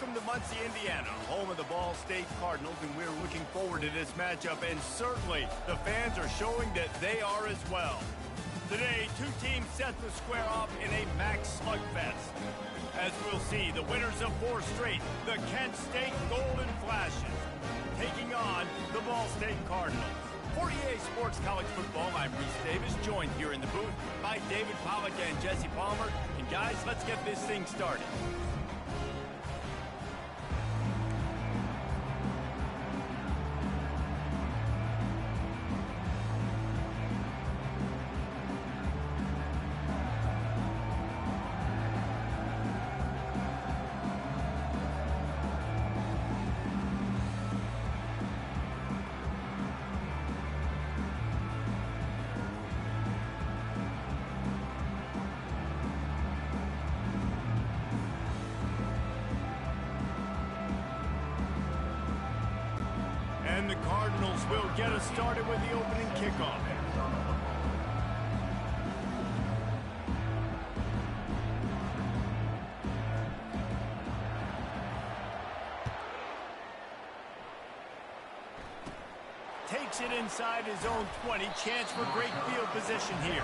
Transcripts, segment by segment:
Welcome to Muncie, Indiana, home of the Ball State Cardinals, and we're looking forward to this matchup, and certainly the fans are showing that they are as well. Today, two teams set to square off in a max slugfest. As we'll see, the winners of 4 straight, the Kent State Golden Flashes, taking on the Ball State Cardinals. For EA Sports College Football, I'm Reese Davis, joined here in the booth by David Pollack and Jesse Palmer. And guys, let's get this thing started. And the Cardinals will get us started with the opening kickoff. Takes it inside his own 20. Chance for great field position here.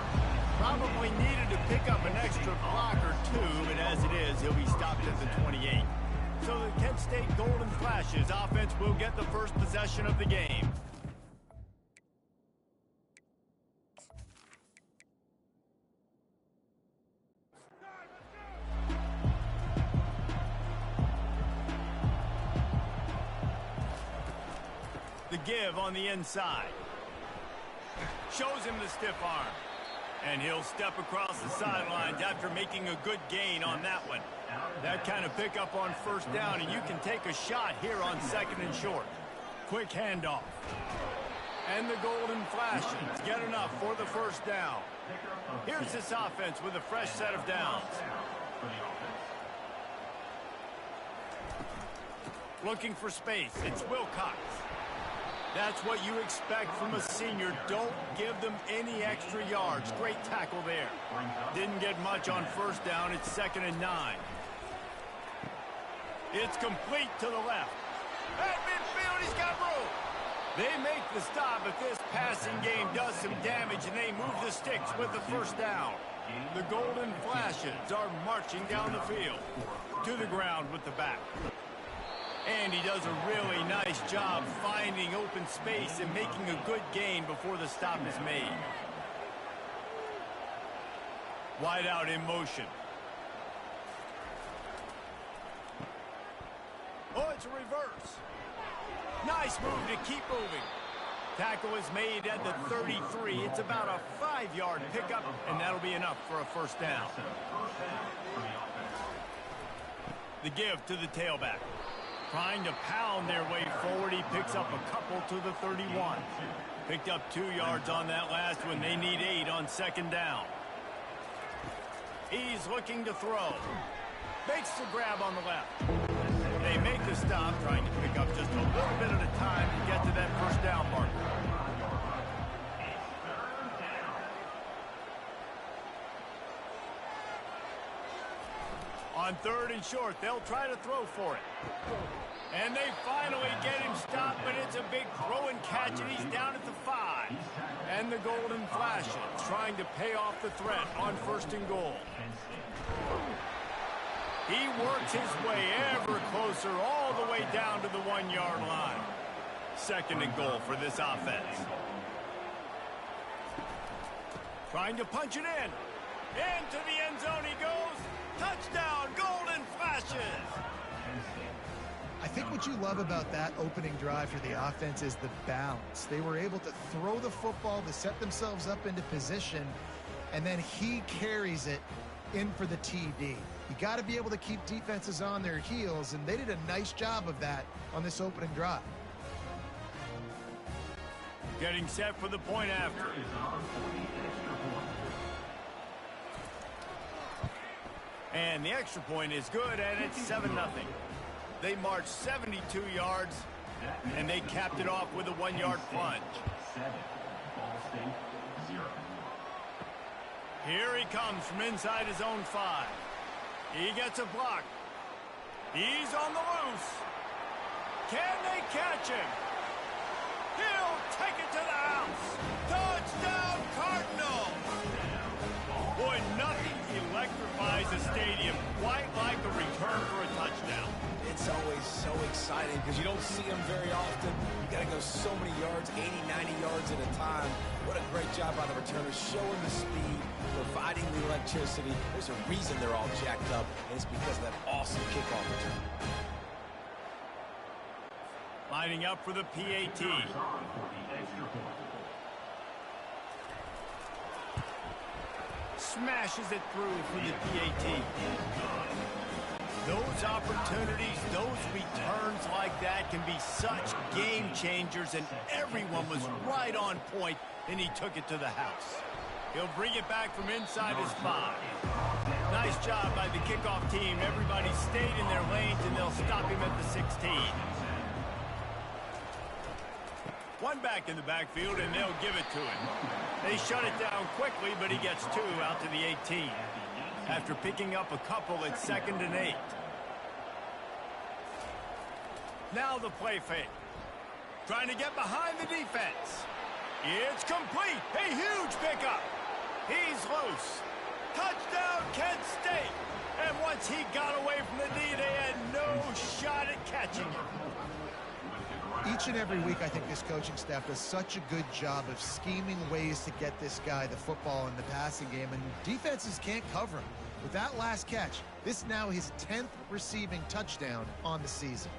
Probably needed to pick up an extra block or two, but as it is, he'll be stopped at the 28. So the Kent State Golden Flashes offense will get the first possession of the game. The give on the inside. Shows him the stiff arm. And he'll step across the sidelines after making a good gain on that one. That kind of pickup on first down, and you can take a shot here on 2nd and short. Quick handoff. And the Golden Flashes get enough for the first down. Here's this offense with a fresh set of downs. Looking for space. It's Wilcox. That's what you expect from a senior. Don't give them any extra yards. Great tackle there. Didn't get much on first down. It's 2nd and 9. It's complete to the left. At midfield, he's got room. They make the stop, but this passing game does some damage, and they move the sticks with the first down. The Golden Flashes are marching down the field. To the ground with the back. And he does a really nice job finding open space and making a good gain before the stop is made. Wide out in motion. Oh, it's a reverse. Nice move to keep moving. Tackle is made at the 33. It's about a 5-yard pickup, and that'll be enough for a first down. The give to the tailback. Trying to pound their way forward, he picks up a couple to the 31. Picked up 2 yards on that last one. They need 8 on 2nd down. He's looking to throw. Makes the grab on the left. They make the stop, trying to pick up just a little bit at a time to get to that first down marker. On 3rd and short, they'll try to throw for it. And they finally get him stopped, but it's a big throw and catch, and he's down at the 5. And the Golden Flashes trying to pay off the threat on 1st and goal. He works his way ever closer all the way down to the 1-yard line. 2nd and goal for this offense. Trying to punch it in. Into the end zone he goes. Touchdown, Golden Flashes! I think what you love about that opening drive for the offense is the balance. They were able to throw the football to set themselves up into position, and then he carries it in for the TD. You got to be able to keep defenses on their heels, and they did a nice job of that on this opening drive. Getting set for the point after. And the extra point is good, and it's 7-0. They marched 72 yards, and they capped it off with a 1-yard plunge. Here he comes from inside his own 5. He gets a block. He's on the loose. Can they catch him? He'll take it to the house. Touchdown, Cardinals! Boy, nothing electrifies a stadium quite like a return for a touchdown. It's always so exciting because you don't see them very often. You got to go so many yards, 80, 90 yards at a time. What a great job by the returners, showing the speed, providing the electricity. There's a reason they're all jacked up, and it's because of that awesome kickoff return. Lining up for the PAT. Smashes it through for the PAT. Those opportunities, those returns like that can be such game changers, and everyone was right on point, and he took it to the house. He'll bring it back from inside his 5. Nice job by the kickoff team. Everybody stayed in their lanes, and they'll stop him at the 16. One back in the backfield, and they'll give it to him. They shut it down quickly, but he gets 2 out to the 18. After picking up a couple, it's 2nd and 8. Now the play fake. Trying to get behind the defense. It's complete. A huge pickup. He's loose. Touchdown, Kent State. And once he got away from the D, they had no shot at catching him. Each and every week, I think this coaching staff does such a good job of scheming ways to get this guy the football in the passing game, and defenses can't cover him. With that last catch, this is now his 10th receiving touchdown on the season.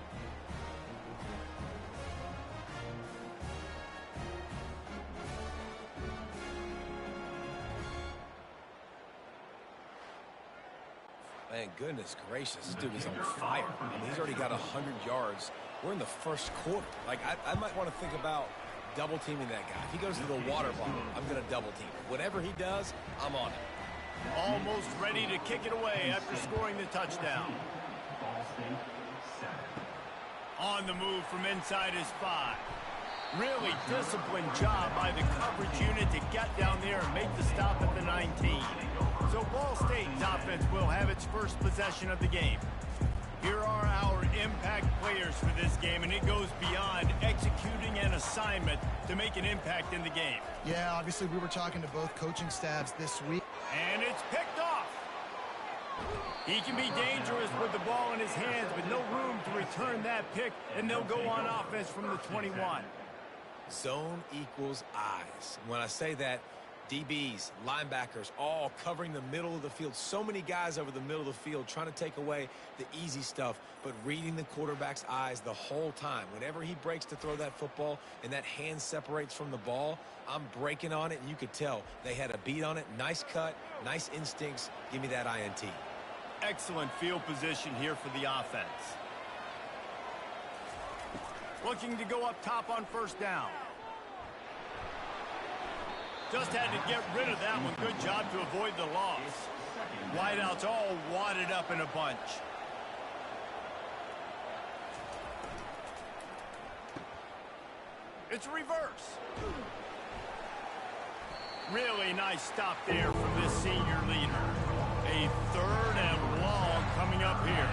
Man, goodness gracious, this dude is on fire. I mean, he's already got 100 yards. We're in the first quarter. Like, I might want to think about double teaming that guy. If he goes to the water bottle, I'm going to double team him. Whatever he does, I'm on it. Almost ready to kick it away after scoring the touchdown. On the move from inside his 5. Really disciplined job by the coverage unit to get down there and make the stop at the 19. So Ball State's offense will have its first possession of the game. Here are our impact players for this game, and it goes beyond executing an assignment to make an impact in the game. Yeah, obviously we were talking to both coaching staffs this week. And it's picked off. He can be dangerous with the ball in his hands, but no room to return that pick, and they'll go on offense from the 21. Zone equals eyes. When I say that, DBs, linebackers, all covering the middle of the field. So many guys over the middle of the field trying to take away the easy stuff, but reading the quarterback's eyes the whole time. Whenever he breaks to throw that football and that hand separates from the ball, I'm breaking on it, and you could tell they had a beat on it. Nice cut, nice instincts. Give me that INT. Excellent field position here for the offense. Looking to go up top on first down. Just had to get rid of that one. Good job to avoid the loss. Wideouts all wadded up in a bunch. It's a reverse. Really nice stop there from this senior leader. A 3rd and long coming up here.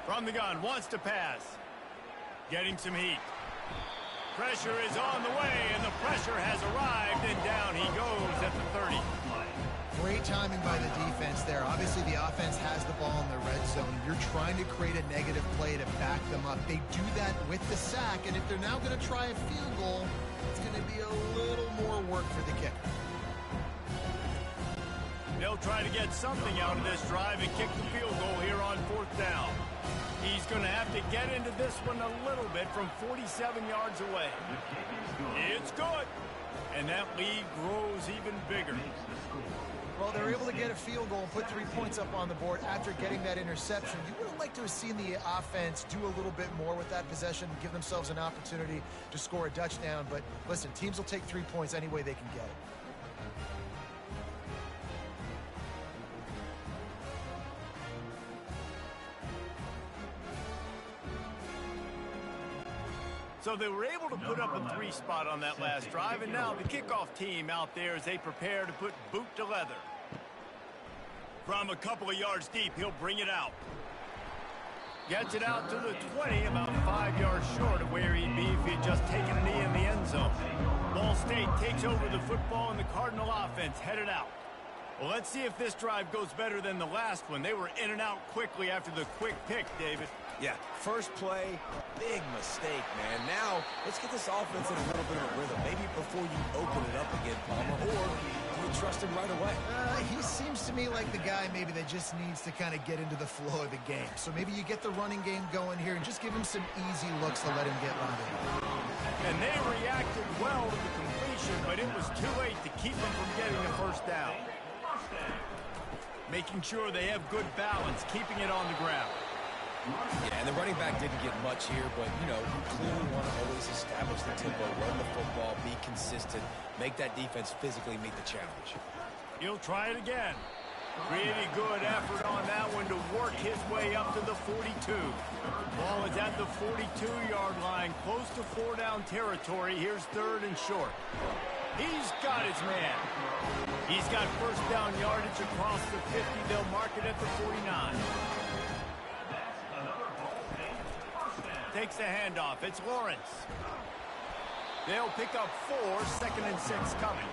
From the gun, wants to pass. Getting some heat. Pressure is on the way, and the pressure has arrived, and down he goes at the 30. Great timing by the defense there. Obviously, the offense has the ball in the red zone. You're trying to create a negative play to back them up. They do that with the sack, and if they're now going to try a field goal, it's going to be a little more work for the kicker. They'll try to get something out of this drive and kick the field goal here on 4th down. He's going to have to get into this one a little bit from 47 yards away. It's good. And that lead grows even bigger. Well, they're able to get a field goal and put 3 points up on the board after getting that interception. You would have liked to have seen the offense do a little bit more with that possession, give themselves an opportunity to score a touchdown. But listen, teams will take 3 points any way they can get it. So they were able to put up a 3 spot on that last drive, and now the kickoff team out there as they prepare to put boot to leather. From a couple of yards deep, he'll bring it out. Gets it out to the 20, about 5 yards short of where he'd be if he'd just taken a knee in the end zone. Ball State takes over the football, and the Cardinal offense headed out. Well, let's see if this drive goes better than the last one. They were in and out quickly after the quick pick, David. Yeah, first play, big mistake, man. Now, let's get this offense in a little bit of a rhythm. Maybe before you open it up again, Palmer, or do you trust him right away? He seems to me like the guy maybe that just needs to kind of get into the flow of the game. So maybe you get the running game going here and just give him some easy looks to let him get running. And they reacted well to the completion, but it was too late to keep them from getting the first down. Making sure they have good balance, keeping it on the ground. Yeah, and the running back didn't get much here, but, you know, you clearly want to always establish the tempo, run the football, be consistent, make that defense physically meet the challenge. He'll try it again. Pretty good effort on that one to work his way up to the 42. Ball is at the 42-yard line, close to 4-down territory. Here's 3rd and short. He's got his man. He's got first down yardage across the 50. They'll mark it at the 49. Takes the handoff. It's Lawrence. They'll pick up 4, 2nd and 6 coming.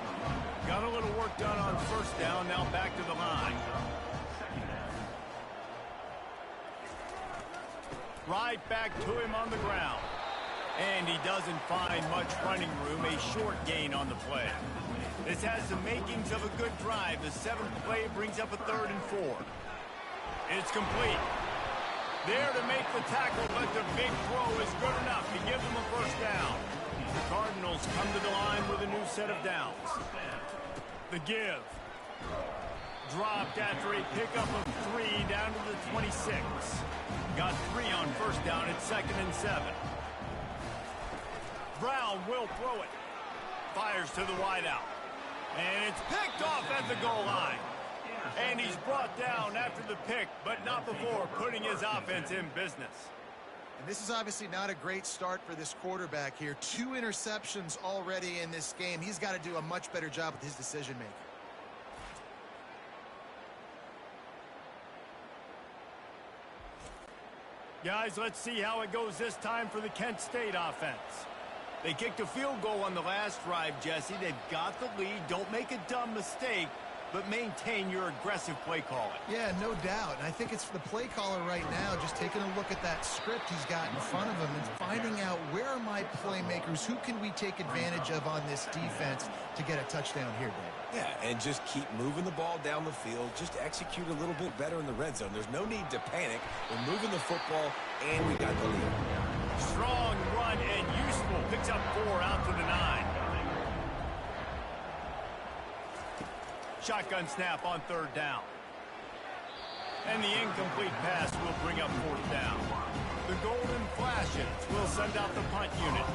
Got a little work done on first down. Now back to the line. Right back to him on the ground. And he doesn't find much running room. A short gain on the play. This has the makings of a good drive. The 7th play brings up a 3rd and 4. It's complete. There to make the tackle, but the big throw is good enough to give them a first down. The Cardinals come to the line with a new set of downs. The give. Dropped after a pickup of 3 down to the 26. Got 3 on first down at 2nd and 7. Brown will throw it. Fires to the wideout. And it's picked off at the goal line. And he's brought down after the pick, but not before putting his offense in business. And this is obviously not a great start for this quarterback here. 2 interceptions already in this game. He's got to do a much better job with his decision-making. Guys, let's see how it goes this time for the Kent State offense. They kicked a field goal on the last drive, Jesse. They've got the lead. Don't make a dumb mistake, but maintain your aggressive play calling. Yeah, no doubt. And I think it's the play caller right now just taking a look at that script he's got in front of him and finding out where are my playmakers, who can we take advantage of on this defense to get a touchdown here, Dave. Yeah, and just keep moving the ball down the field. Just execute a little bit better in the red zone. There's no need to panic. We're moving the football, and we got the lead. Strong run and useful. Picks up 4 out to the 9. Shotgun snap on 3rd down. And the incomplete pass will bring up 4th down. The golden flashes will send out the punt unit.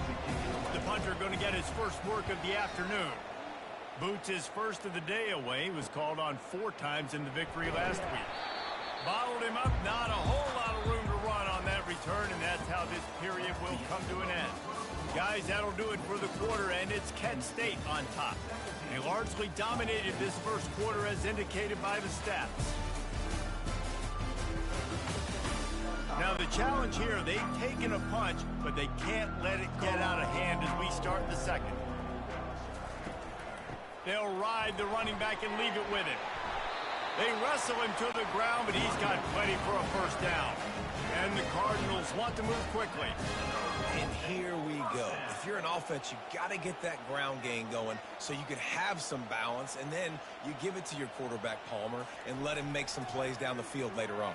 The punter going to get his first work of the afternoon. Boots his first of the day away. He was called on 4 times in the victory last week. Bottled him up. Not a whole lot of room to run on that return, and that's how this period will come to an end. Guys, that'll do it for the quarter, and it's Kent State on top. They largely dominated this first quarter as indicated by the stats. Now the challenge here, they've taken a punch, but they can't let it get out of hand as we start the second. They'll ride the running back and leave it with him. They wrestle him to the ground, but he's got plenty for a first down. And the Cardinals want to move quickly. And here we go. If you're an offense, you got to get that ground game going so you can have some balance, and then you give it to your quarterback, Palmer, and let him make some plays down the field later on.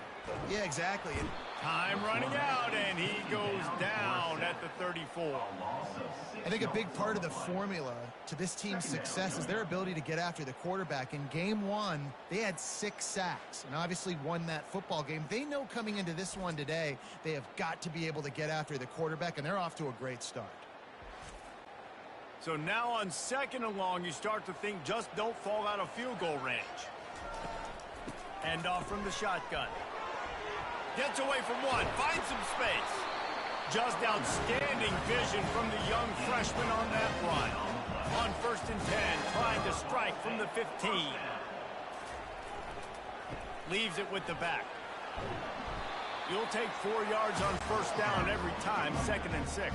Yeah, exactly. Time running out, and he goes down at the 34. I think a big part of the formula to this team's success is their ability to get after the quarterback. In game 1, they had 6 sacks and obviously won that football game. They know coming into this one today, they have got to be able to get after the quarterback, and they're off to a great start. So now on 2nd and long, you start to think just don't fall out of field goal range. Hand off from the shotgun. Gets away from 1, finds some space. Just outstanding vision from the young freshman on that run. On 1st and 10, trying to strike from the 15. leaves it with the back. You'll take 4 yards on first down every time, 2nd and 6.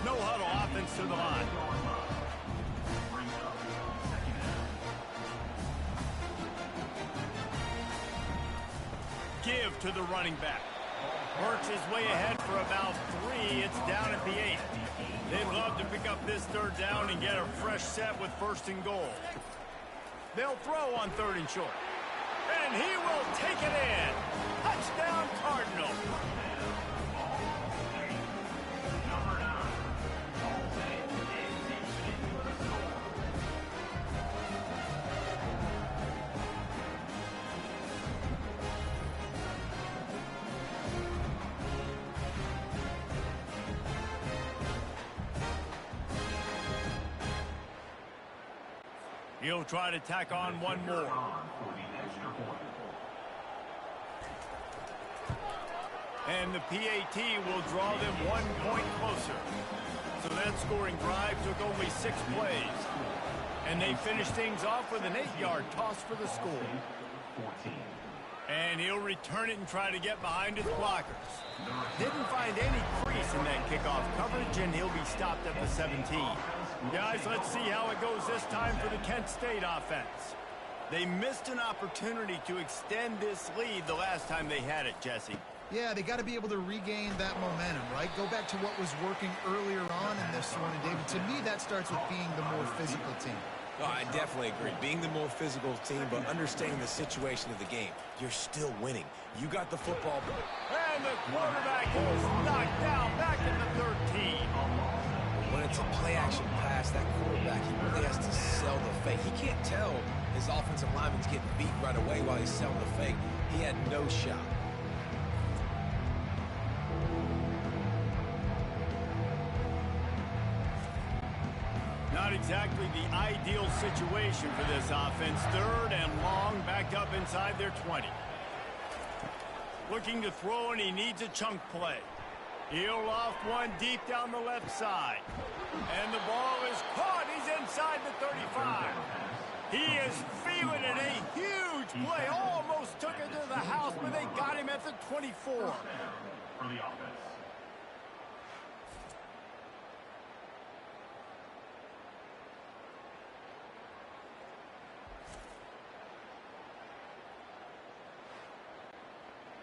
No huddle offense to the line. Give to the running back. Works his way ahead for about 3. It's down at the 8. They'd love to pick up this 3rd down and get a fresh set with 1st and goal. They'll throw on 3rd and short. And he will take it in. Touchdown, Cardinal. He'll try to tack on one more. And the PAT will draw them 1 point closer. So that scoring drive took only 6 plays. And they finished things off with an 8-yard toss for the score. And he'll return it and try to get behind his blockers. Didn't find any crease in that kickoff coverage, and he'll be stopped at the 17. Guys, let's see how it goes this time for the Kent State offense. They missed an opportunity to extend this lead the last time they had it, Jesse. Yeah, they got to be able to regain that momentum, right? Go back to what was working earlier on in this one. And, David, to me, that starts with being the more physical team. Oh, I definitely agree. Being the more physical team, but understanding the situation of the game. You're still winning. You got the football. And the quarterback is knocked down back at the 13. When it's a play-action pass, that quarterback, he really has to sell the fake. He can't tell his offensive lineman's getting beat right away while he's selling the fake. He had no shot. Not exactly the ideal situation for this offense. 3rd and long, backed up inside their 20. Looking to throw, and he needs a chunk play. He'll loft one deep down the left side. And the ball is caught. He's inside the 35. He is feeling it. A huge play. Almost took it to the house, but they got him at the 24. For the offense.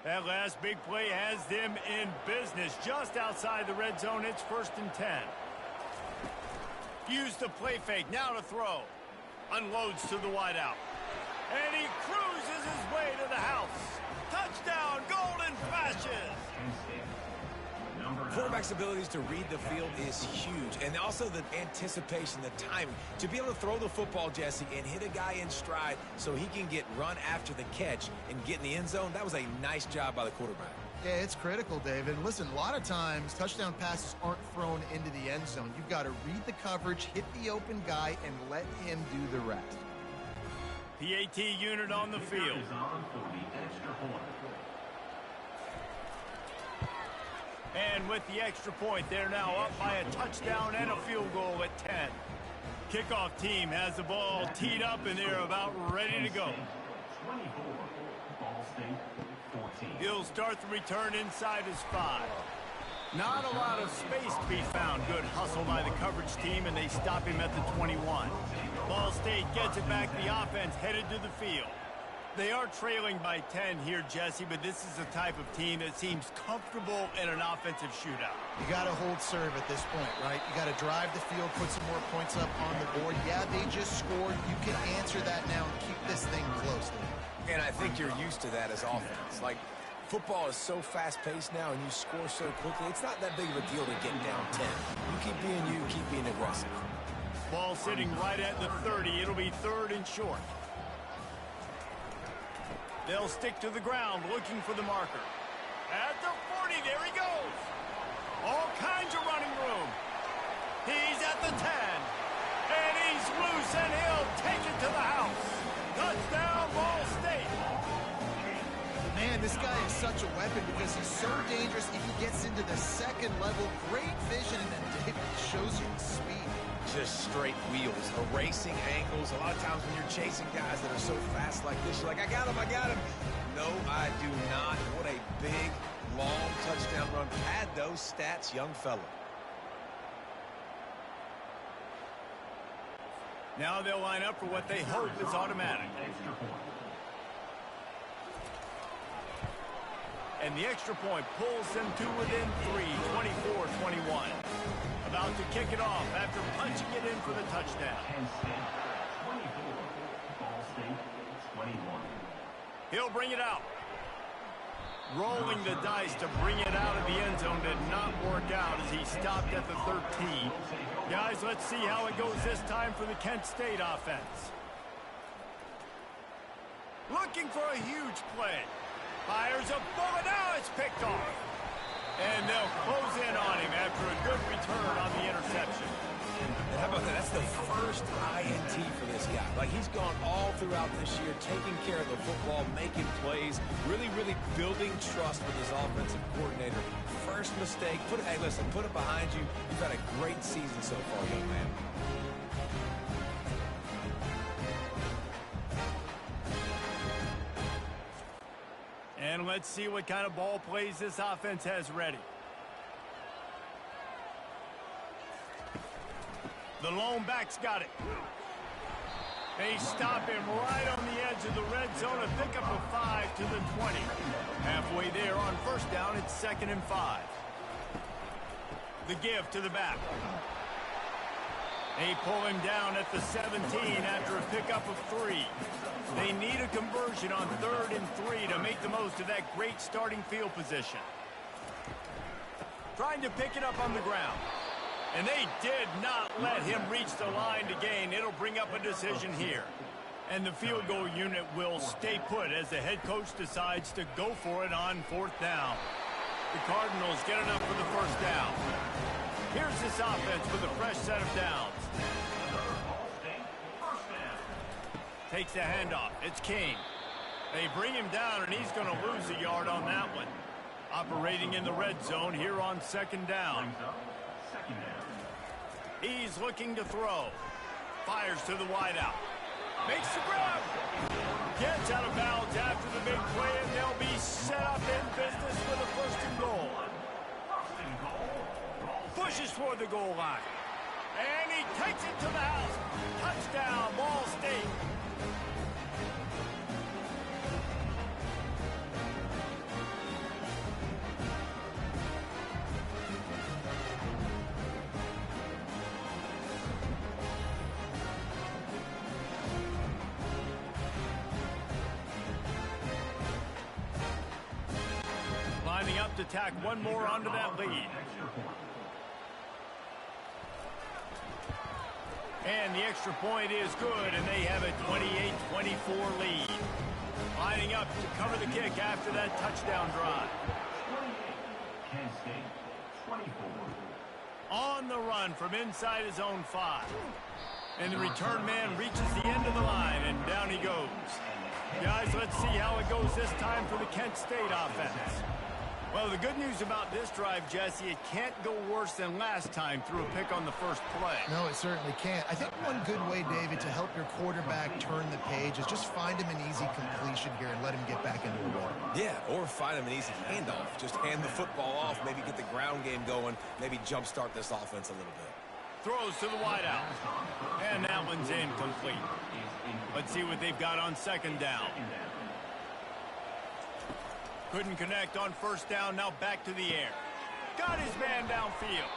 That last big play has them in business just outside the red zone. It's 1st and 10. Use the play fake. Now to throw. Unloads to the wideout. And he cruises his way to the house. Touchdown, Golden Flashes. Quarterback's abilities to read the field is huge, and also the anticipation, the timing. To be able to throw the football, Jesse, and hit a guy in stride so he can get run after the catch and get in the end zone, that was a nice job by the quarterback. Yeah, it's critical, David. Listen, a lot of times touchdown passes aren't thrown into the end zone. You've got to read the coverage, hit the open guy, and let him do the rest. PAT unit on the field. And with the extra point, they're now up by a touchdown and a field goal at 10. Kickoff team has the ball teed up, and they're about ready to go. He'll start the return inside his 5. Not a lot of space to be found. Good hustle by the coverage team, and they stop him at the 21. Ball State gets it back. The offense headed to the field. They are trailing by 10 here, Jesse, but this is the type of team that seems comfortable in an offensive shootout. You got to hold serve at this point, right? You got to drive the field, put some more points up on the board. Yeah, they just scored. You can answer that now and keep this thing close. And I think you're used to that as offense. Like, football is so fast-paced now, and you score so quickly, it's not that big of a deal to get down 10. You keep being you, keep being aggressive. Ball sitting right at the 30. It'll be 3rd and short. They'll stick to the ground looking for the marker. At the 40, there he goes. All kinds of running room. He's at the 10. And he's loose, and he'll take it to the house. Touchdown, Ball State. Man, this guy is such a weapon because he's so dangerous if he gets into the second level. Great vision, and then David shows you his speed. Just straight wheels, erasing angles. A lot of times when you're chasing guys that are so fast like this, you're like, I got him, I got him. No, I do not. What a big, long touchdown run. Pad those stats, young fella. Now they'll line up for what they hope is automatic. And the extra point pulls them to within 3, 24-21. About to kick it off after punching it in for the touchdown. He'll bring it out. Rolling the dice to bring it out of the end zone did not work out as he stopped at the 13. Guys, let's see how it goes this time for the Kent State offense. Looking for a huge play. Fires a bullet. Now it's picked off. And they'll close in on him after a good return on the interception. And how about that? That's the first INT for this guy. Like, he's gone all throughout this year, taking care of the football, making plays, really, really building trust with his offensive coordinator. First mistake, hey, listen, put it behind you. You've had a great season so far, young man. And let's see what kind of ball plays this offense has ready. The lone back's got it. They stop him right on the edge of the red zone. A pickup of 5 to the 20. Halfway there on first down, it's 2nd and 5. The give to the back. They pull him down at the 17 after a pickup of 3. They need a conversion on 3rd and 3 to make the most of that great starting field position. Trying to pick it up on the ground. And they did not let him reach the line to gain. It'll bring up a decision here. And the field goal unit will stay put as the head coach decides to go for it on 4th down. The Cardinals get enough for the 1st down. Here's this offense with a fresh set of downs. Takes the handoff. It's King. They bring him down, and he's going to lose a yard on that one. Operating in the red zone here on 2nd down. He's looking to throw. Fires to the wideout. Makes the grab. Gets out of bounds after the big play, and they'll be set up in business with a 1st and goal. Pushes toward the goal line. And he takes it to the house. Touchdown, Ball State. Lining up to tack one more onto that lead. And the extra point is good, and they have a 28-24 lead. Lining up to cover the kick after that touchdown drive. On the run from inside his own 5. And the return man reaches the end of the line, and down he goes. Guys, let's see how it goes this time for the Kent State offense. Well, the good news about this drive, Jesse, it can't go worse than last time through a pick on the first play. No, it certainly can't. I think one good way, David, to help your quarterback turn the page is just find him an easy completion here and let him get back into the war. Yeah, or find him an easy handoff. Just hand the football off, maybe get the ground game going, maybe jumpstart this offense a little bit. Throws to the wideout. And that one's incomplete. Let's see what they've got on 2nd down. Couldn't connect on 1st down, now back to the air. Got his man downfield.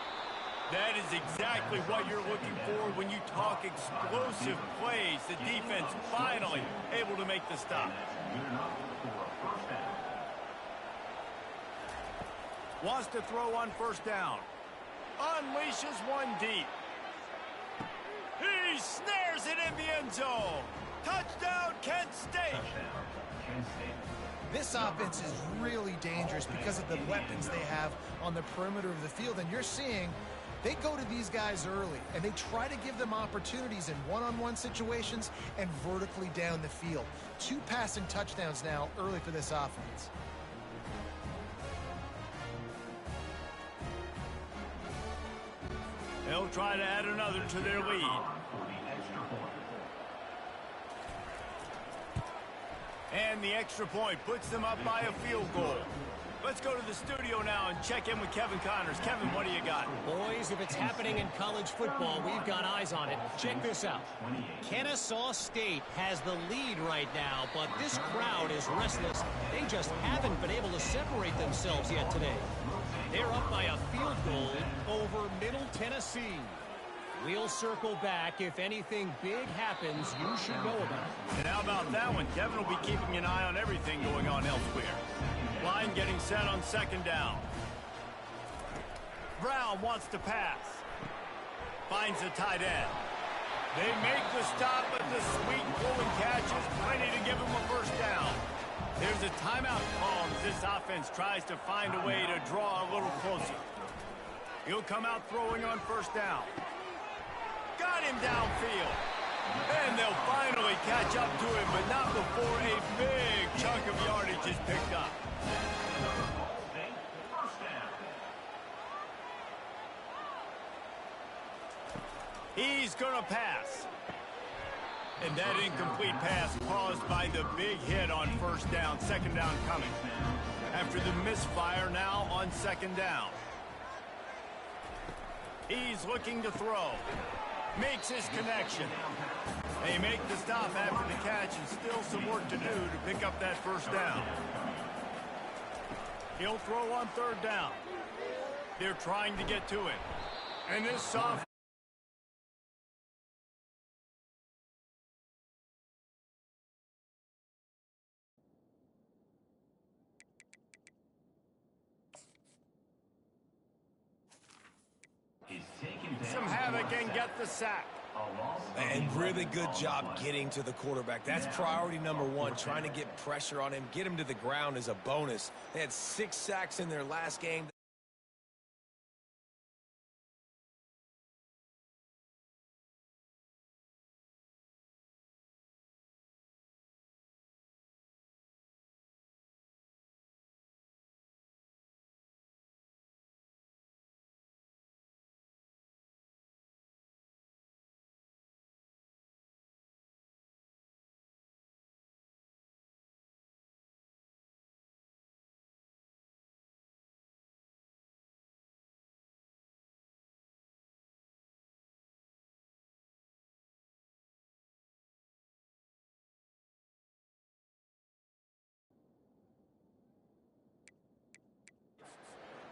That is exactly what you're looking for when you talk explosive plays. The defense finally able to make the stop. Wants to throw on 1st down. Unleashes one deep. He snares it in the end zone. Touchdown, Kent State. This offense is really dangerous because of the weapons they have on the perimeter of the field. And you're seeing They go to these guys early, and they try to give them opportunities in one-on-one situations and vertically down the field. 2 passing touchdowns now early for this offense. They'll try to add another to their lead. And the extra point puts them up by a field goal. Let's go to the studio now and check in with Kevin Connors. Kevin, what do you got? Boys, if it's happening in college football, we've got eyes on it. Check this out. Kennesaw State has the lead right now, but this crowd is restless. They just haven't been able to separate themselves yet today. They're up by a field goal over Middle Tennessee. We'll circle back. If anything big happens, you should know about it. And how about that one? Kevin will be keeping an eye on everything going on elsewhere. Line getting set on second down. Brown wants to pass. Finds a tight end. They make the stop, but the sweet pulling catch is plenty to give him a first down. There's a timeout call as this offense tries to find a way to draw a little closer. He'll come out throwing on first down. Got him downfield. And they'll finally catch up to him, but not before a big chunk of yardage is picked up. He's going to pass. And that incomplete pass caused by the big hit on first down, second down coming. After the misfire now on second down. He's looking to throw. Makes his connection. They make the stop after the catch and still some work to do to pick up that first down. He'll throw on third down. They're trying to get to it. And this soft some havoc and get the sack. And really good job getting to the quarterback. That's priority number 1, trying to get pressure on him. Get him to the ground is a bonus. They had 6 sacks in their last game.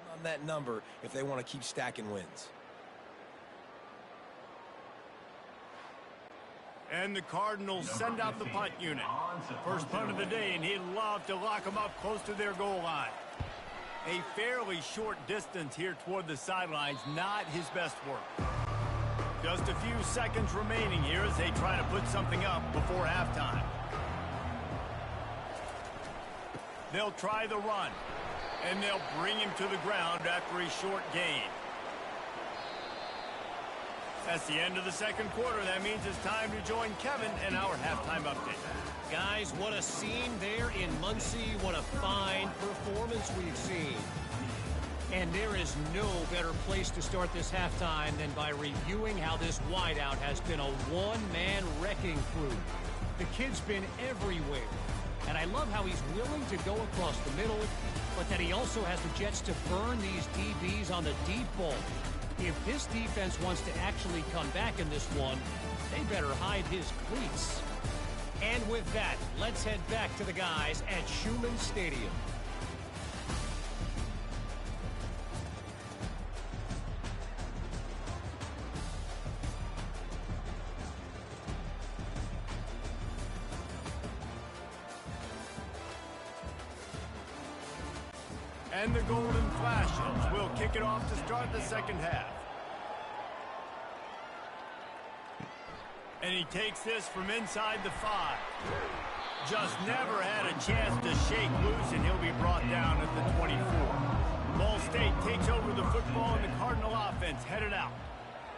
On that number if they want to keep stacking wins. And the Cardinals send out the punt unit. First punt of the day, and he'd love to lock them up close to their goal line. A fairly short distance here toward the sidelines, not his best work. Just a few seconds remaining here as they try to put something up before halftime. They'll try the run. And they'll bring him to the ground after a short gain. That's the end of the second quarter. That means it's time to join Kevin in our halftime update. Guys, what a scene there in Muncie. What a fine performance we've seen. And there is no better place to start this halftime than by reviewing how this wideout has been a one-man wrecking crew. The kid's been everywhere. And I love how he's willing to go across the middle, but that he also has the jets to burn these DBs on the deep ball. If this defense wants to actually come back in this one, they better hide his cleats. And with that, let's head back to the guys at Schumann Stadium. And the Golden Flashes will kick it off to start the second half. And he takes this from inside the 5. Just never had a chance to shake loose, and he'll be brought down at the 24. Ball State takes over the football and the Cardinal offense headed out.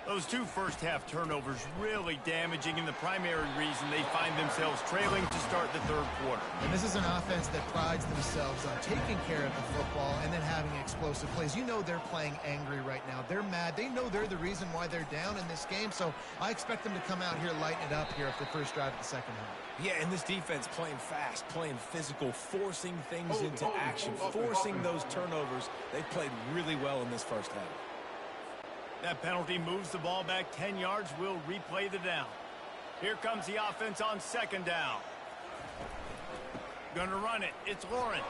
Those two first-half turnovers really damaging and the primary reason they find themselves trailing to start the third quarter. And this is an offense that prides themselves on taking care of the football and then having explosive plays. You know they're playing angry right now. They're mad. They know they're the reason why they're down in this game, so I expect them to come out here, lighten it up here for the first drive of the second half. Yeah, and this defense playing fast, playing physical, forcing things into action, forcing those turnovers. They played really well in this first half. That penalty moves the ball back 10 yards. We'll replay the down. Here comes the offense on second down. Gonna run it. It's Lawrence.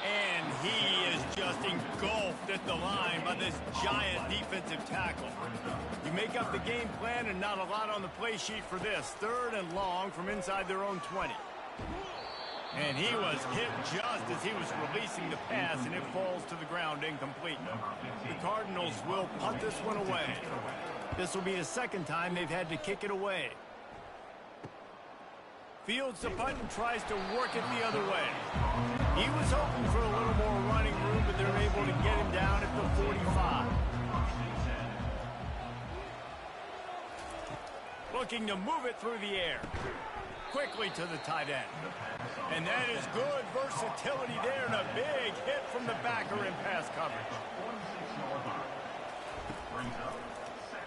And he is just engulfed at the line by this giant defensive tackle. You make up the game plan and not a lot on the play sheet for this. Third and long from inside their own 20. And he was hit just as he was releasing the pass, and it falls to the ground incomplete. The Cardinals will punt this one away. This will be the second time they've had to kick it away. Fields the punt and tries to work it the other way. He was hoping for a little more running room, but they're able to get him down at the 45. Looking to move it through the air. Quickly to the tight end. And that is good versatility there and a big hit from the backer in pass coverage.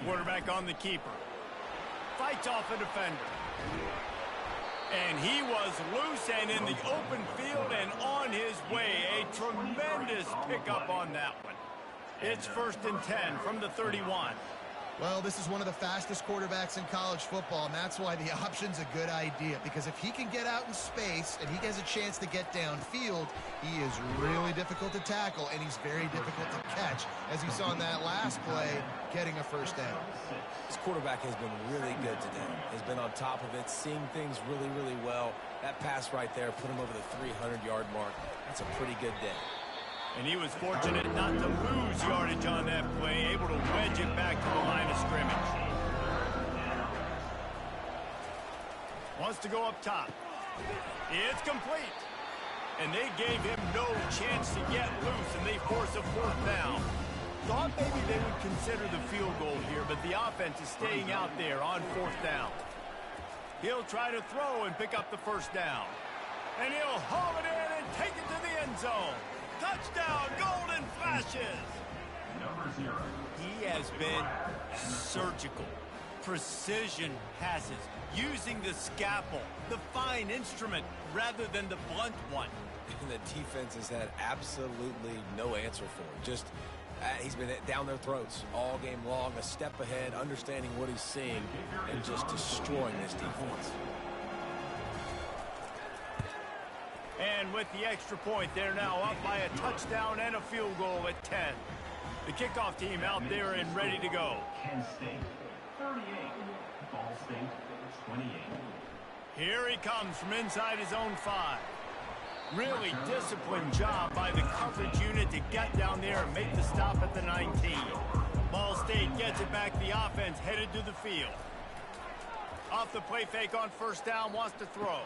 Quarterback on the keeper. Fights off a defender. And he was loose and in the open field and on his way. A tremendous pickup on that one. It's 1st and 10 from the 31. Well, this is one of the fastest quarterbacks in college football, and that's why the option's a good idea, because if he can get out in space and he has a chance to get downfield, he is really difficult to tackle, and he's very difficult to catch, as you saw in that last play, getting a first down. This quarterback has been really good today. Has been on top of it, seeing things really, really well. That pass right there put him over the 300-yard mark. That's a pretty good day. And he was fortunate not to lose yardage on that play, able to wedge it back to the line of scrimmage. Wants to go up top. It's complete. And they gave him no chance to get loose, and they force a 4th down. Thought maybe they would consider the field goal here, but the offense is staying out there on 4th down. He'll try to throw and pick up the first down. And he'll haul it in and take it to the end zone. Touchdown, Golden Flashes! He has been surgical. Precision passes, using the scalpel, the fine instrument, rather than the blunt one. And the defense has had absolutely no answer for him. Just, he's been down their throats all game long, a step ahead, understanding what he's seeing, and just destroying this defense. And with the extra point, they're now up by a touchdown and a field goal at 10. The kickoff team out there and ready to go. Kent State, 38. Ball State, 28. Here he comes from inside his own 5. Really disciplined job by the coverage unit to get down there and make the stop at the 19. Ball State gets it back. The offense headed to the field. Off the play fake on first down, wants to throw.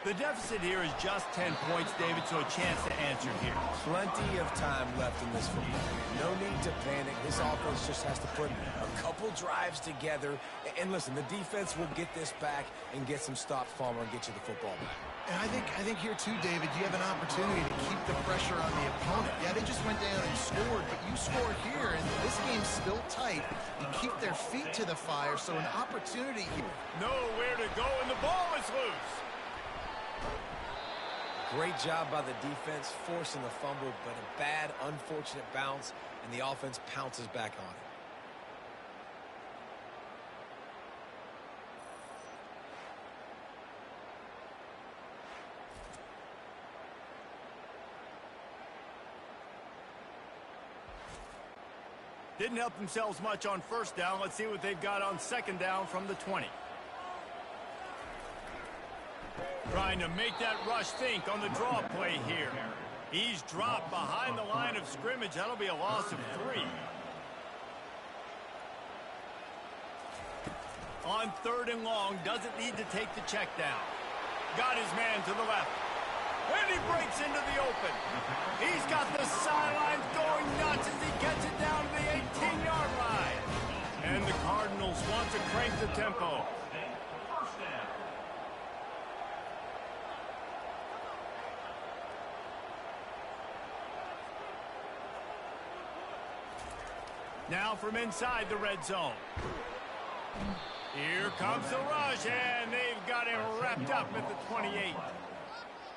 The deficit here is just 10 points, David, so a chance to answer here. Plenty of time left in this football game. No need to panic. This offense just has to put a couple drives together. And listen, the defense will get this back and get some stops, Palmer, and get you the football back. And I think here too, David, you have an opportunity to keep the pressure on the opponent. Yeah, they just went down and scored, but you score here, and this game's still tight. You keep their feet to the fire, so an opportunity here. Nowhere to go, and the ball is loose. Great job by the defense, forcing the fumble, but a bad, unfortunate bounce, and the offense pounces back on it. Didn't help themselves much on first down. Let's see what they've got on second down from the 20. Trying to make that rush think on the draw play here. He's dropped behind the line of scrimmage. That'll be a loss of 3. On 3rd and long, doesn't need to take the check down. Got his man to the left. And he breaks into the open. He's got the sidelines going nuts as he gets it down to the 18-yard line. And the Cardinals want to crank the tempo. Now from inside the red zone. Here comes the rush, and they've got him wrapped up at the 28.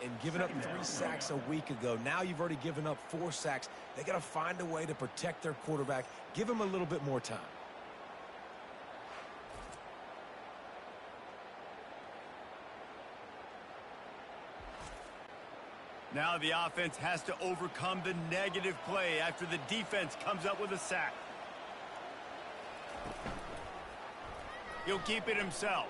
And giving up 3 sacks a week ago. Now you've already given up 4 sacks. They got to find a way to protect their quarterback. Give him a little bit more time. Now the offense has to overcome the negative play after the defense comes up with a sack. He'll keep it himself.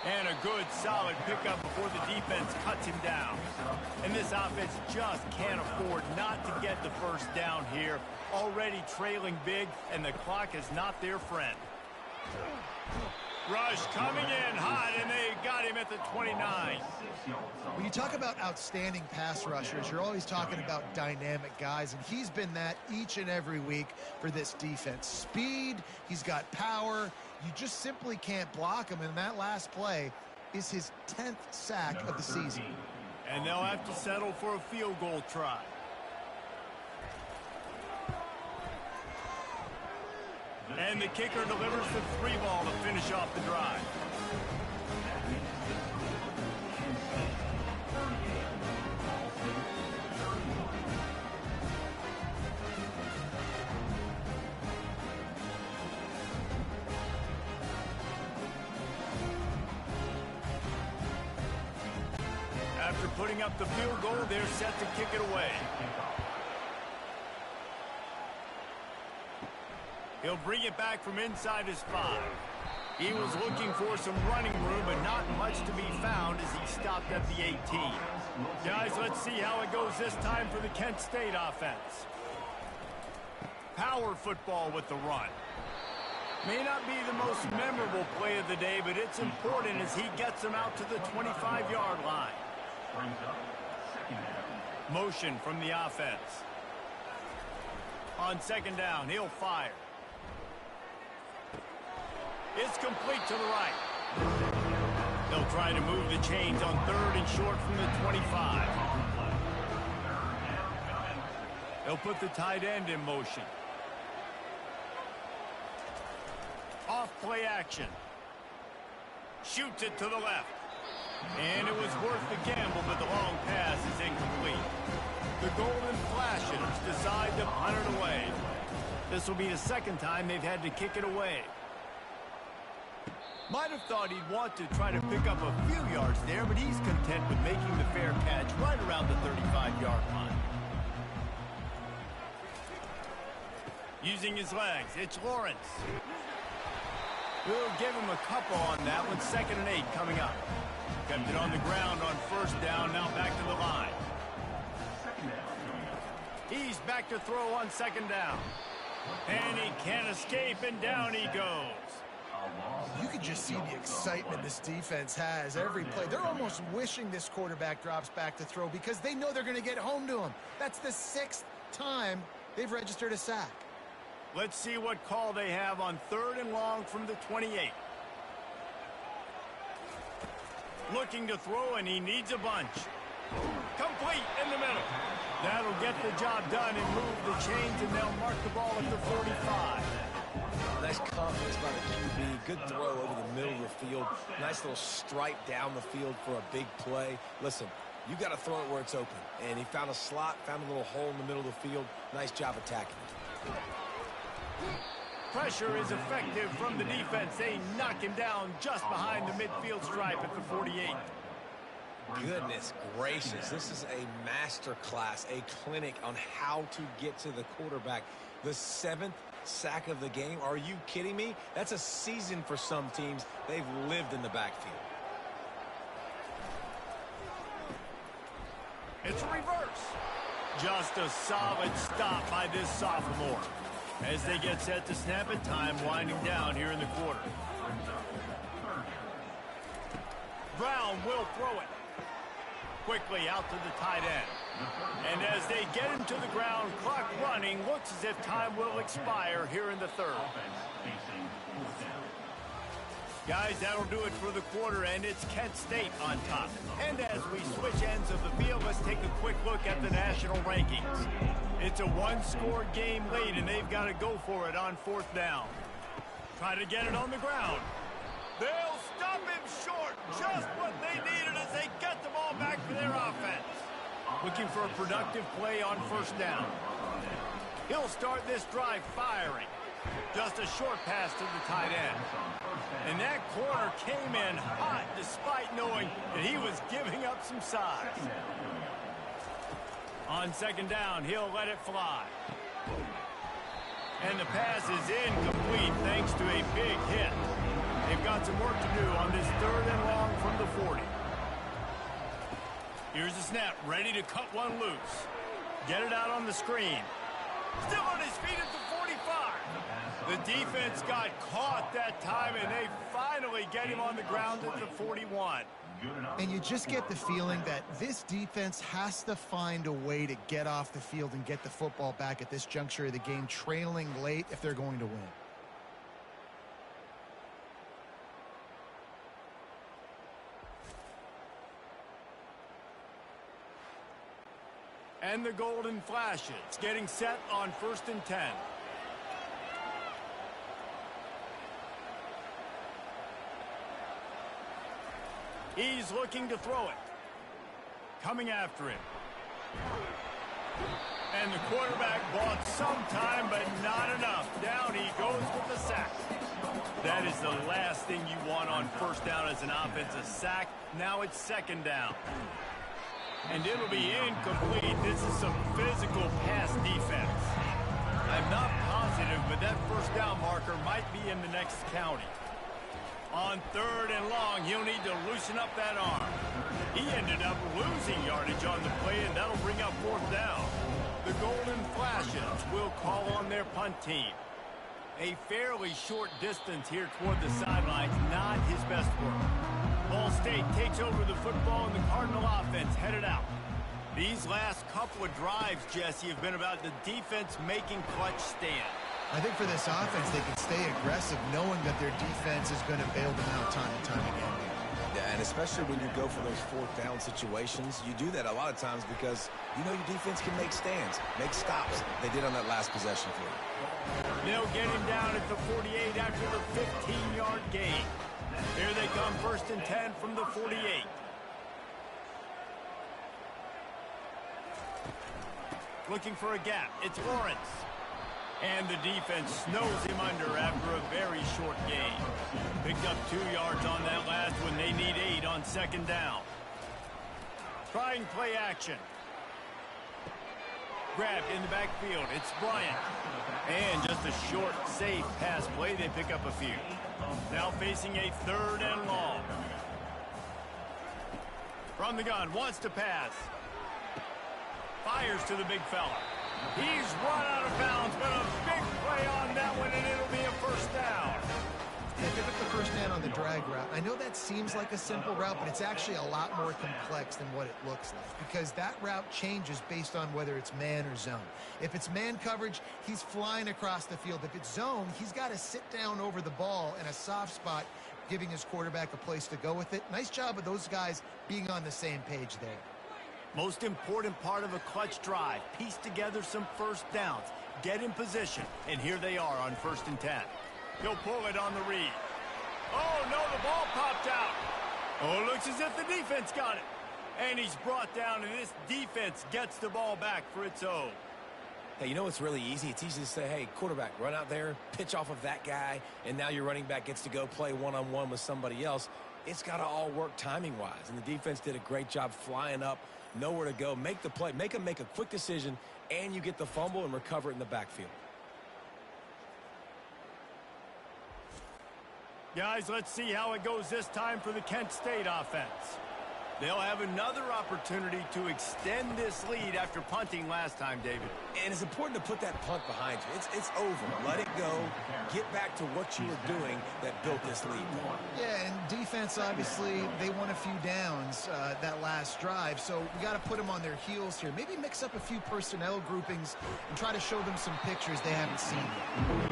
And a good, solid pickup before the defense cuts him down. And this offense just can't afford not to get the first down here. Already trailing big, and the clock is not their friend. Rush coming in hot, and they got him at the 29. When you talk about outstanding pass rushers, you're always talking about dynamic guys, and he's been that each and every week for this defense. Speed, he's got power. You just simply can't block him, and that last play is his 10th sack of the season. And they'll have to settle for a field goal try. And the kicker delivers the 3 ball to finish off the drive. After putting up the field goal, they're set to kick it away. He'll bring it back from inside his 5. He was looking for some running room, but not much to be found as he stopped at the 18. Guys, let's see how it goes this time for the Kent State offense. Power football with the run. May not be the most memorable play of the day, but it's important as he gets them out to the 25-yard line. Motion from the offense. On second down, he'll fire. It's complete to the right. They'll try to move the chains on 3rd and short from the 25. They'll put the tight end in motion. Off play action. Shoots it to the left. And it was worth the gamble, but the long pass is incomplete. The Golden Flashers decide to punt it away. This will be the second time they've had to kick it away. Might have thought he'd want to try to pick up a few yards there, but he's content with making the fair catch right around the 35-yard line. Using his legs, it's Lawrence. We'll give him a couple on that one. 2nd and 8 coming up. Kept it on the ground on 1st down, now back to the line. He's back to throw on 2nd down. And he can't escape, and down he goes. You can just see the excitement this defense has every play. They're almost wishing this quarterback drops back to throw because they know they're going to get home to him. That's the 6th time they've registered a sack. Let's see what call they have on 3rd and long from the 28. Looking to throw, and he needs a bunch. Complete in the middle. That'll get the job done and move the chains, and they'll mark the ball at the 45. Nice confidence by the QB. Good throw over the middle of the field. Nice little stripe down the field for a big play. Listen, you got to throw it where it's open. And he found a slot, found a little hole in the middle of the field. Nice job attacking it. Pressure is effective from the defense. They knock him down just behind the midfield stripe at the 48. Goodness gracious. This is a master class, a clinic on how to get to the quarterback. The 7th sack of the game. Are you kidding me? That's a season for some teams. They've lived in the backfield. It's reverse. Just a solid stop by this sophomore. As they get set to snap it, time winding down here in the quarter. Brown will throw it. quickly out to the tight end. And as they get him to the ground, clock running, looks as if time will expire here in the third. Guys, that'll do it for the quarter, and it's Kent State on top. And as we switch ends of the field, let's take a quick look at the national rankings. It's a one-score game late, and they've got to go for it on fourth down. Try to get it on the ground. They'll stop him short. Just what they needed as they get the ball back for their offense. Looking for a productive play on first down. He'll start this drive firing. Just a short pass to the tight end. And that corner came in hot despite knowing that he was giving up some size. On second down, he'll let it fly. And the pass is incomplete thanks to a big hit. They've got some work to do on this third and long from the 40. Here's the snap, ready to cut one loose. Get it out on the screen. Still on his feet at the 45. The defense got caught that time, and they finally get him on the ground at the 41. And you just get the feeling that this defense has to find a way to get off the field and get the football back at this juncture of the game, trailing late if they're going to win. And the golden flashes, getting set on 1st and 10. He's looking to throw it. Coming after him. And the quarterback bought some time, but not enough. Down he goes with the sack. That is the last thing you want on first down as an offense, a sack. Now it's second down. And it'll be incomplete. This is some physical pass defense. I'm not positive, but that first down marker might be in the next county. On third and long, he'll need to loosen up that arm. He ended up losing yardage on the play, and that'll bring up fourth down. The Golden Flashes will call on their punt team. A fairly short distance here toward the sidelines, not his best work. Ball State takes over the football, and the Cardinal offense headed out. These last couple of drives, Jesse, have been about the defense making clutch stand. I think for this offense, they can stay aggressive knowing that their defense is going to bail them out time and time again. Yeah, and especially when you go for those fourth down situations, you do that a lot of times because you know your defense can make stands, make stops. They did on that last possession for you. They'll get him down at the 48 after the 15-yard gain. Here they come, 1st and 10 from the 48. Looking for a gap. It's Lawrence. And the defense snows him under after a very short gain. Picked up 2 yards on that last one. They need 8 on second down. Trying play action. Grabbed in the backfield. It's Bryant. And just a short, safe pass play. They pick up a few. Now facing a third and long. From the gun, wants to pass. Fires to the big fella. He's run out of bounds, but a big play on that one, and it'll be a first down. They pick up the first down on the drag route. I know that seems like a simple route, but it's actually a lot more complex than what it looks like because that route changes based on whether it's man or zone. If it's man coverage, he's flying across the field. If it's zone, he's got to sit down over the ball in a soft spot, giving his quarterback a place to go with it. Nice job of those guys being on the same page there. Most important part of a clutch drive, piece together some first downs, get in position, and here they are on 1st and 10. He'll pull it on the read. Oh, no, the ball popped out. Oh, looks as if the defense got it. And he's brought down, and this defense gets the ball back for its own. Hey, you know what's really easy? It's easy to say, hey, quarterback, run out there, pitch off of that guy, and now your running back gets to go play one-on-one with somebody else. It's got to all work timing-wise, and the defense did a great job flying up, nowhere to go, make the play, make them make a quick decision, and you get the fumble and recover it in the backfield. Guys, let's see how it goes this time for the Kent State offense. They'll have another opportunity to extend this lead after punting last time, David. And it's important to put that punt behind you. It's over. Let it go. Get back to what you were doing that built this lead. Yeah, and defense, obviously, they won a few downs that last drive, so we got to put them on their heels here. Maybe mix up a few personnel groupings and try to show them some pictures they haven't seen yet.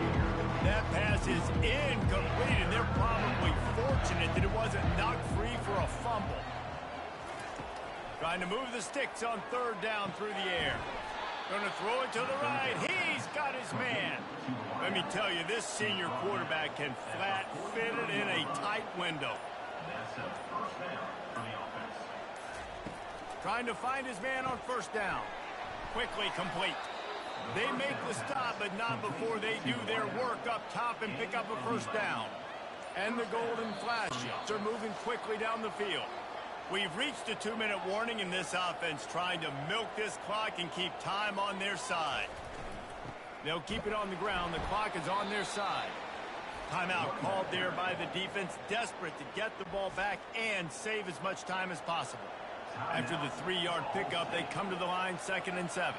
That pass is incomplete, and they're probably fortunate that it wasn't knocked free for a fumble. Trying to move the sticks on third down through the air. Going to throw it to the right. He's got his man. Let me tell you, this senior quarterback can flat fit it in a tight window. Trying to find his man on first down. Quickly complete. They make the stop, but not before they do their work up top and pick up a first down. And the golden flashes are moving quickly down the field. We've reached a 2-minute warning in this offense, trying to milk this clock and keep time on their side. They'll keep it on the ground. The clock is on their side. Timeout called there by the defense, desperate to get the ball back and save as much time as possible. After the 3-yard pickup, they come to the line, 2nd and 7.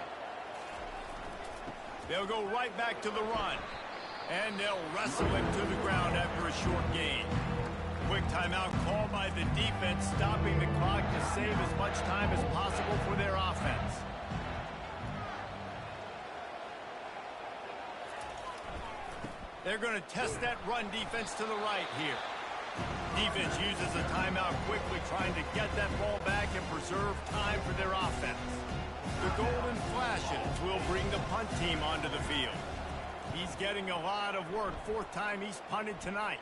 They'll go right back to the run. And they'll wrestle him to the ground after a short gain. Quick timeout called by the defense, stopping the clock to save as much time as possible for their offense. They're going to test that run defense to the right here. Defense uses a timeout quickly, trying to get that ball back and preserve time for their offense. The golden flashes will bring the punt team onto the field. He's getting a lot of work. 4th time he's punted tonight.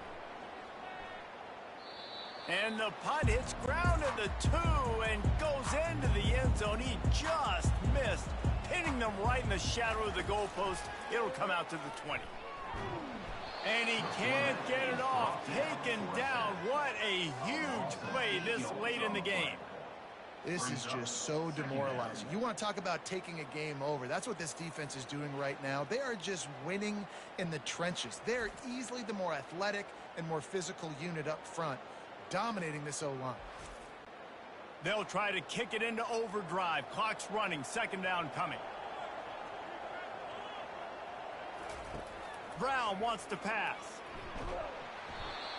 And the punt hits ground at the 2 and goes into the end zone. He just missed, pinning them right in the shadow of the goalpost. It'll come out to the 20. And he can't get it off. Taken down. What a huge play this late in the game. This is just so demoralizing. You want to talk about taking a game over. That's what this defense is doing right now. They are just winning in the trenches. They're easily the more athletic and more physical unit up front, dominating this O-line. They'll try to kick it into overdrive. Clock's running. 2nd down coming. Brown wants to pass.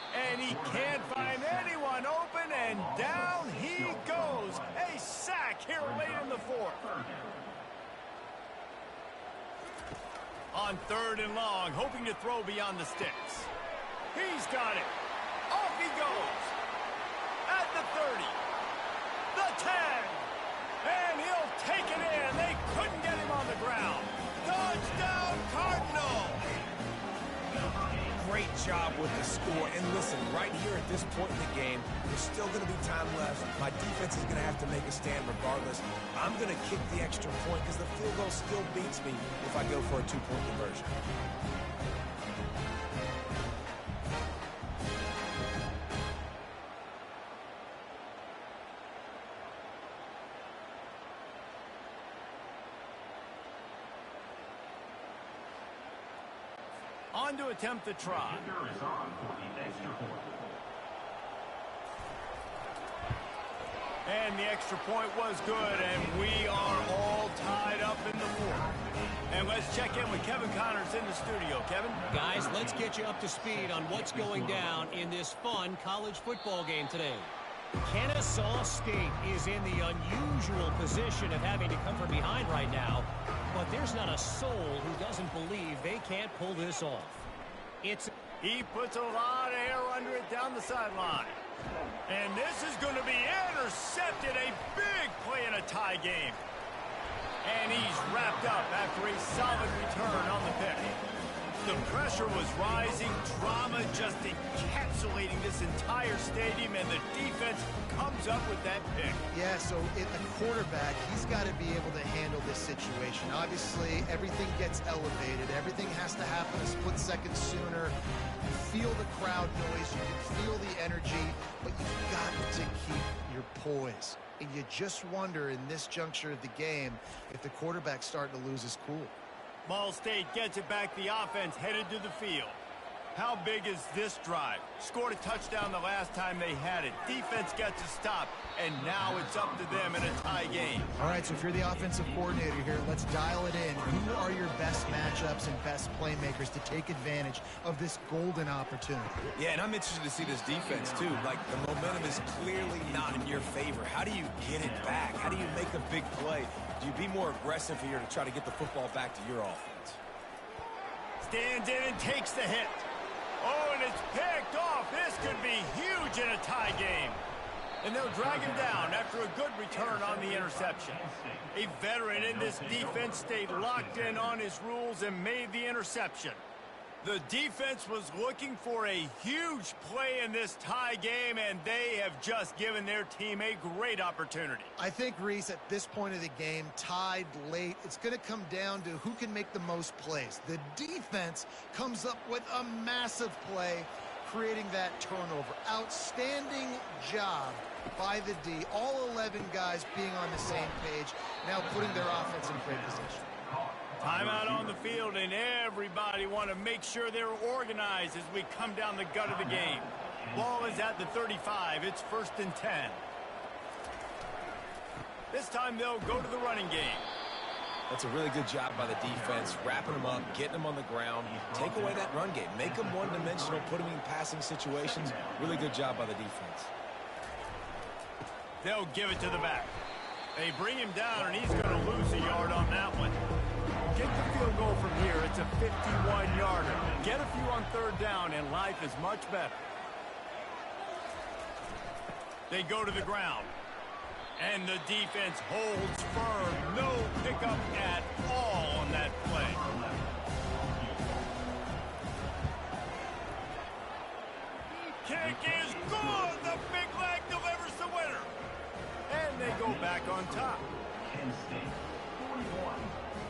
And he can't find anyone open, and down he goes. A sack here late in the 4th. On 3rd and long, hoping to throw beyond the sticks. He's got it. Off he goes. At the 30. The 10. And he'll take it in. They couldn't get him on the ground. Touchdown, Cardinals. Great job with the score. And listen, right here at this point in the game, there's still going to be time left. My defense is going to have to make a stand regardless. I'm going to kick the extra point because the field goal still beats me if I go for a 2-point conversion. On to attempt the try. And the extra point was good, and we are all tied up in the 4th. And let's check in with Kevin Connors in the studio. Kevin? Guys, let's get you up to speed on what's going down in this fun college football game today. Kennesaw State is in the unusual position of having to come from behind right now, but there's not a soul who doesn't believe they can't pull this off. He puts a lot of air under it down the sideline. And this is going to be intercepted. A big play in a tie game. And he's wrapped up after a solid return on the pick. The pressure was rising, drama just encapsulating this entire stadium, and the defense comes up with that pick. Yeah, so the quarterback, he's got to be able to handle this situation. Obviously, everything gets elevated. Everything has to happen a split second sooner. You feel the crowd noise. You can feel the energy, but you've got to keep your poise. And you just wonder in this juncture of the game if the quarterback's starting to lose his cool. Ball State gets it back. The offense headed to the field. How big is this drive? Scored a touchdown the last time they had it. Defense gets a stop, and now it's up to them in a tie game. All right, so if you're the offensive coordinator here, let's dial it in. Who are your best matchups and best playmakers to take advantage of this golden opportunity? Yeah, and I'm interested to see this defense, too. Like, the momentum is clearly not in your favor. How do you get it back? How do you make a big play? Do you be more aggressive here to try to get the football back to your offense? Stands in and takes the hit. Oh, and it's picked off. This could be huge in a tie game. And they'll drag him down after a good return on the interception. A veteran in this defense stayed locked in on his rules and made the interception. The defense was looking for a huge play in this tie game, and they have just given their team a great opportunity. I think, Reese, at this point of the game, tied late, it's going to come down to who can make the most plays. The defense comes up with a massive play, creating that turnover. Outstanding job by the D. All 11 guys being on the same page, now putting their offense in great position. Timeout on the field, and everybody want to make sure they're organized as we come down the gut of the game. Ball is at the 35. It's 1st and 10. This time they'll go to the running game. That's a really good job by the defense, wrapping them up, getting them on the ground. Take away that run game. Make them one-dimensional, put them in passing situations. Really good job by the defense. They'll give it to the back. They bring him down, and he's going to lose a yard on that one. Get the field goal from here. It's a 51-yarder. Get a few on 3rd down, and life is much better. They go to the ground. And the defense holds firm. No pickup at all on that play. Kick is good. The big leg delivers the winner. And they go back on top. Penn State 41,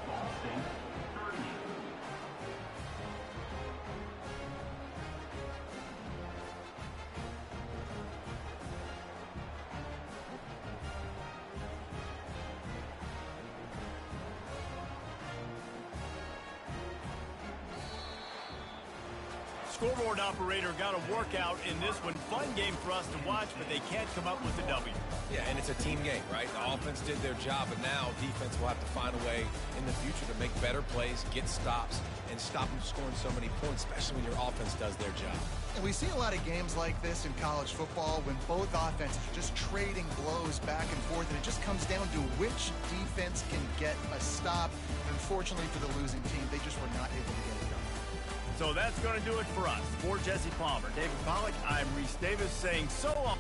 Ball State 38. Scoreboard operator got a workout in this one. Fun game for us to watch, but they can't come up with a W. Yeah, and it's a team game, right? The offense did their job, but now defense will have to find a way in the future to make better plays, get stops, and stop them scoring so many points, especially when your offense does their job. And we see a lot of games like this in college football when both offenses are just trading blows back and forth, and it just comes down to which defense can get a stop. Unfortunately for the losing team, they just were not able to get it done. So that's going to do it for us. For Jesse Palmer, David Pollack, I'm Reese Davis saying so long.